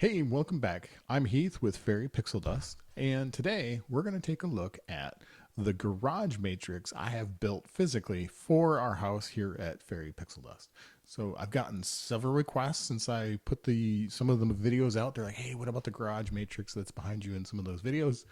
Hey, welcome back. I'm Heath with Fairy Pixel Dust, and today we're going to take a look at the garage matrix I have built physically for our house here at Fairy Pixel Dust. So I've gotten several requests since I put some of the videos out. They're like, "Hey, what about the garage matrix that's behind you in some of those videos?"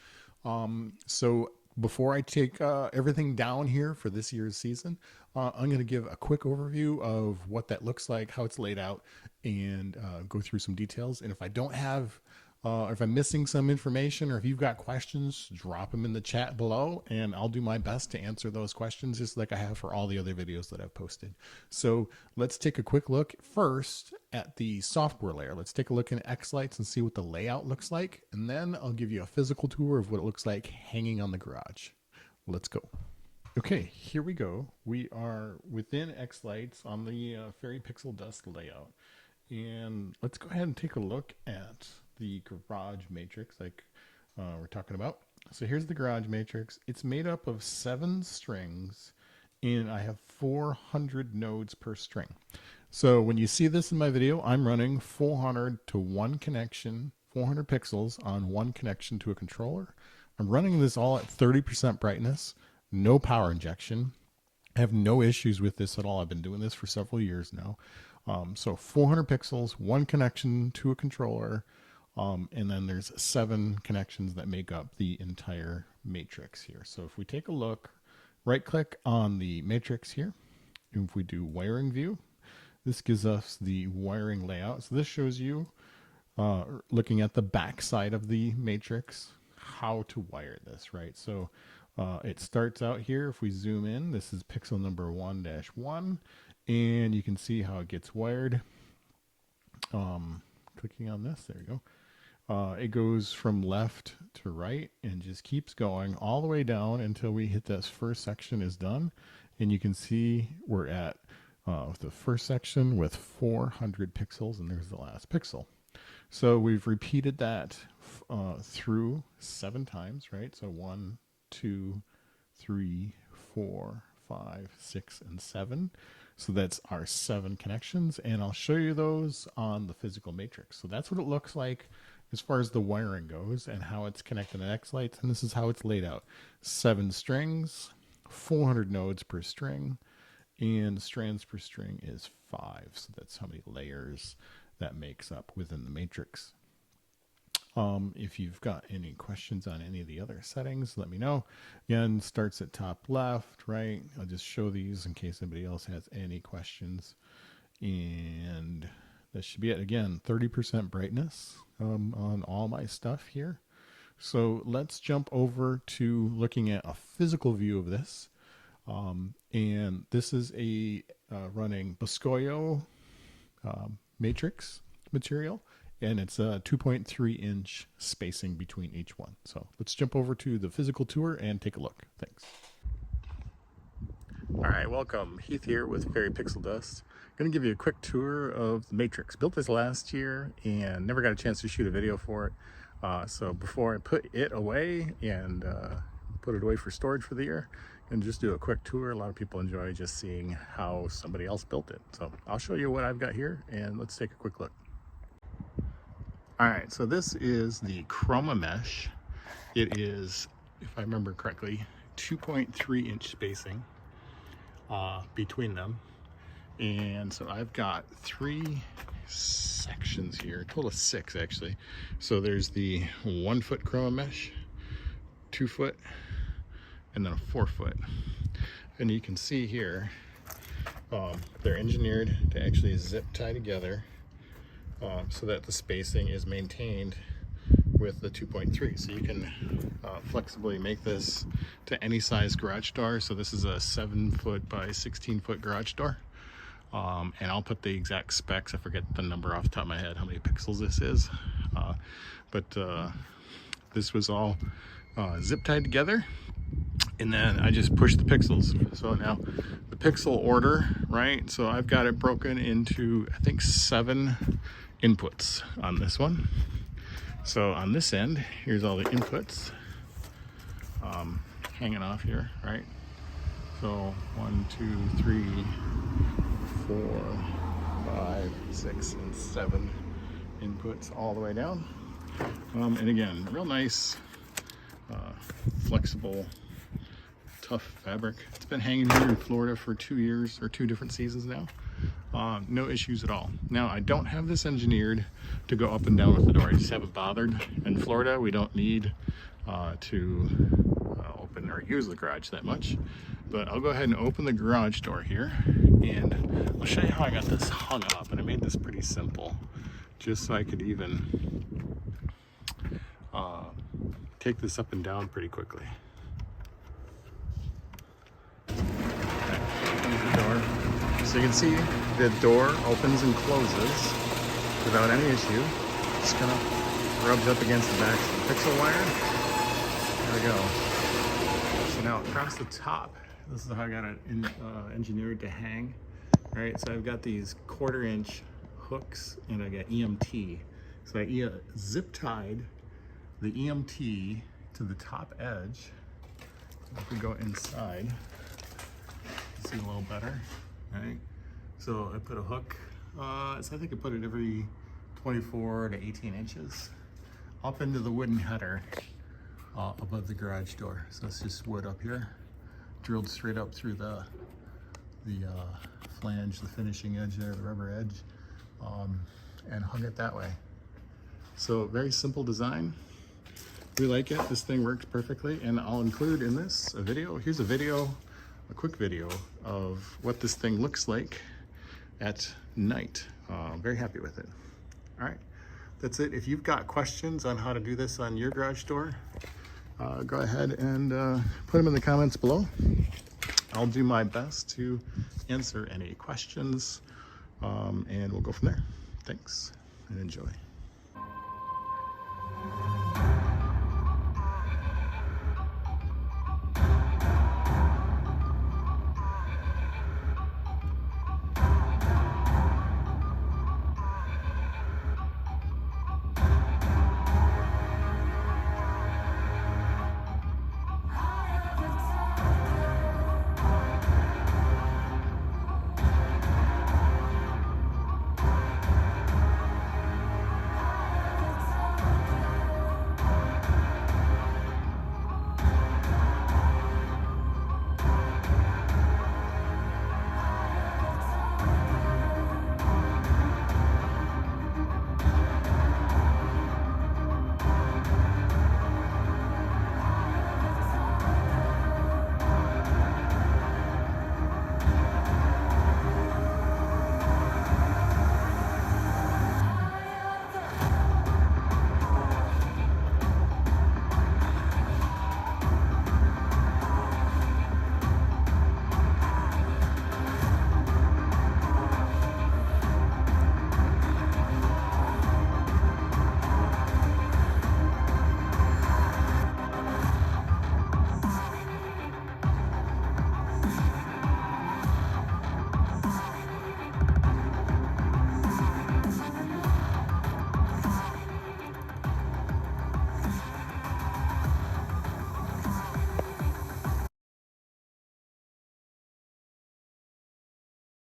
So before I take everything down here for this year's season, I'm going to give a quick overview of what that looks like, how it's laid out, and go through some details. And if I don't have, or if I'm missing some information, or if you've got questions, drop them in the chat below, and I'll do my best to answer those questions, just like I have for all the other videos that I've posted. So let's take a quick look first at the software layer. Let's take a look in X-Lights and see what the layout looks like, and then I'll give you a physical tour of what it looks like hanging on the garage. Let's go. Okay, here we go. We are within X-Lights on the Fairy Pixel Dust layout. And let's go ahead and take a look at the garage matrix like we're talking about. So here's the garage matrix. It's made up of 7 strings, and I have 400 nodes per string. So when you see this in my video, I'm running 400 to one connection, 400 pixels on one connection to a controller. I'm running this all at 30% brightness, no power injection. I have no issues with this at all. I've been doing this for several years now. So 400 pixels, one connection to a controller, and then there's 7 connections that make up the entire matrix here. So if we take a look, right click on the matrix here. If we do wiring view, this gives us the wiring layout. So this shows you, looking at the back side of the matrix, how to wire this, right? So it starts out here. If we zoom in, this is pixel number 1-1, and you can see how it gets wired. Clicking on this, there we go. It goes from left to right and just keeps going all the way down until we hit this first section is done. And you can see we're at the first section with 400 pixels, and there's the last pixel. So we've repeated that through 7 times, right? So 1, 2, 3, 4, 5, 6, and 7. So that's our 7 connections, and I'll show you those on the physical matrix. So that's what it looks like as far as the wiring goes and how it's connected to X-Lights, and this is how it's laid out. 7 strings, 400 nodes per string, and strands per string is 5. So that's how many layers that makes up within the matrix. If you've got any questions on any of the other settings, let me know. Again, starts at top left, right? I'll just show these in case anybody else has any questions. And that should be it. Again, 30% brightness on all my stuff here. So let's jump over to looking at a physical view of this. And this is a running Boscoyo matrix material. And it's a 2.3 inch spacing between each one. So let's jump over to the physical tour and take a look. Thanks. All right, welcome. Heath here with Fairy Pixel Dust. Going to give you a quick tour of the matrix. Built this last year and never got a chance to shoot a video for it. So before I put it away and put it away for storage for the year, and just do a quick tour. A lot of people enjoy just seeing how somebody else built it. So I'll show you what I've got here, and let's take a quick look. All right, so this is the chroma mesh. It is, if I remember correctly, 2.3 inch spacing between them. And so I've got 3 sections here, total of 6 actually. So there's the 1 foot chroma mesh, 2 foot, and then a 4 foot. And you can see here, they're engineered to actually zip tie together. So that the spacing is maintained with the 2.3. So you can flexibly make this to any size garage door. So this is a 7 foot by 16 foot garage door. And I'll put the exact specs. I forget the number off the top of my head, how many pixels this is. But this was all zip tied together. And then I just push the pixels. So now the pixel order, right? So I've got it broken into, I think, 7 inputs on this one. So on this end, here's all the inputs hanging off here, right? So 1, 2, 3, 4, 5, 6, and 7 inputs all the way down. And again, real nice, flexible, tough fabric. It's been hanging here in Florida for 2 years or 2 different seasons now. No issues at all. Now, I don't have this engineered to go up and down with the door. I just haven't bothered. In Florida, we don't need to open or use the garage that much. But I'll go ahead and open the garage door here, and I'll show you how I got this hung up. And I made this pretty simple, just so I could even take this up and down pretty quickly. So you can see the door opens and closes without any issue. Just kind of rubs up against the back of the pixel wire. There we go. So now across the top, this is how I got it engineered to hang. All right, so I've got these 1/4 inch hooks and I got EMT. So I zip tied the EMT to the top edge. If we go inside, you can see a little better. Right, so I put a hook, so I think I put it every 24 to 18 inches up into the wooden header above the garage door. So it's just wood up here, drilled straight up through the flange, the finishing edge there, the rubber edge, and hung it that way. So very simple design. We like it. This thing works perfectly, and I'll include in this a video. Here's a quick video of what this thing looks like at night. I'm very happy with it. All right, that's it. If you've got questions on how to do this on your garage door, go ahead and put them in the comments below. I'll do my best to answer any questions, and we'll go from there. Thanks and enjoy.